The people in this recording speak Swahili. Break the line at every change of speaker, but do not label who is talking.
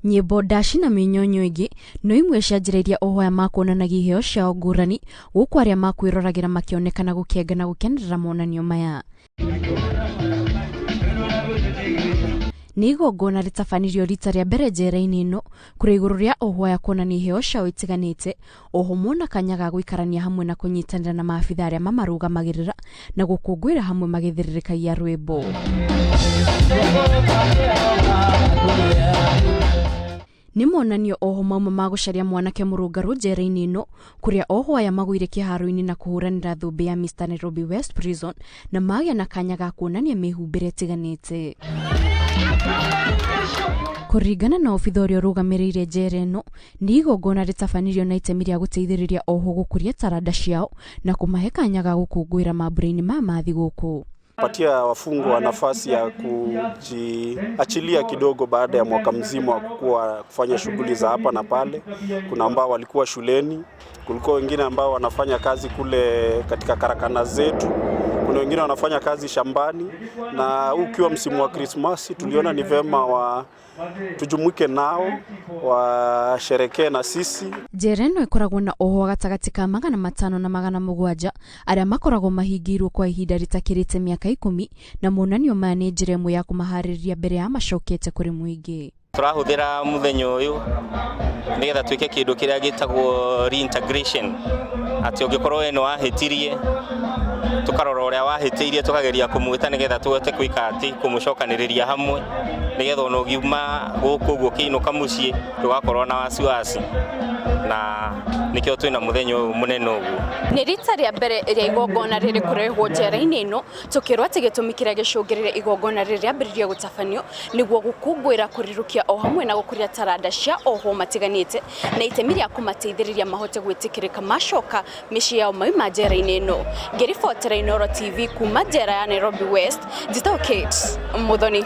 Nyimbo ndaci na minyonyo ingi no imwe cia njira iria Ohwo makuonanagia iheo ciao ngurani guku aria makwiroragĩra makionekana gukienga na gukenerera monanio maya. Ni igongona ritabanirio rita ria mbere njera-ini ino kuri iguru ria Ohwo ya kuonania iheo ciao itiganite, ohamwe na kanya ga guikarania hamwe na kunyitanira na maabitha aria mamarũgamagĩrĩra na gukungwĩra hamwe magithiririkagia Rwimbo. Ni monanio oho mauma magucaria mwanake mũrũngarũ njera-ini ino kuria Ohwo aya magũire kĩharo-ini na kuhuranira thũmbĩ ya Mr Nairobi West Prison na magĩa na kanya ga kuonania mĩhumbĩre ĩtiganĩte. Kuringana na obitha ũrĩa ũrũgamĩrĩire njera ĩno, ni igongona ritabanirio na itemi rĩa gũteithĩrĩria Ohwo gukuria taranda ciao na kumahe kanya ga gũkũngũĩra mambura-ini ma thiguku.
Patia wafungwa nafasi ya kujiachilia kidogo baada ya mwaka mzima wa kufanya shughuli za hapa na pale. Kuna ambao walikuwa shuleni, kulikuwa wengine ambao wanafanya kazi kule katika karakana zetu, kuna wengine wanafanya kazi shambani, na ukiwa msimu wa Krismasi tuliona ni vema tujumuike nao washerekee na sisi.
Njera ĩno ĩkoragwo na Ohwo gatagati ka 500 na 700 aria makoragwo mahingĩirwo kwa ihinda ritakĩrĩte mĩaka 10, na monanio maya nĩ njĩra ĩmwe ya kumaharĩria mbere ya macokete kũrĩ mũingĩ.
Tũrahũthĩra muthenya ũyũ nigetha twĩke kĩndũ kĩrĩa gĩtagwo reintegration, atĩ ũngĩkorwo we nĩ wahĩtirie tukarora ũrĩa wahĩtĩirie tukageria kũmwĩta nigetha tuhote kũikati kũmũcokanĩrĩria hamwe nigetha ona ũgiuma gũkũ gũkĩinũka mũciĩ ndũgakorwo na wasiwasi, na nikio twina muthenya ũyũ mũnene ũguo.
Nĩ rita rĩa mbere rĩa igongona rĩrĩ kũrehwo njera-inĩ ino, tũkĩrwo atĩ gĩtũmi kĩrĩa gĩcũngĩrĩria igongona rĩrĩ rĩambĩrĩria gũtabanio nĩguo gũkũngũĩra kũrirũkia ohamwe na gũkũria taranda cia Ohwo matiganĩte na itemi rĩa kũmateithĩrĩria mahote gwĩtĩkĩrĩka macoka mĩciĩ yao mauma njera-inĩ ino. Ngĩribotera Inooro TV kuma njera ya Nairobi West, njĩtagwo Kate Muthoni.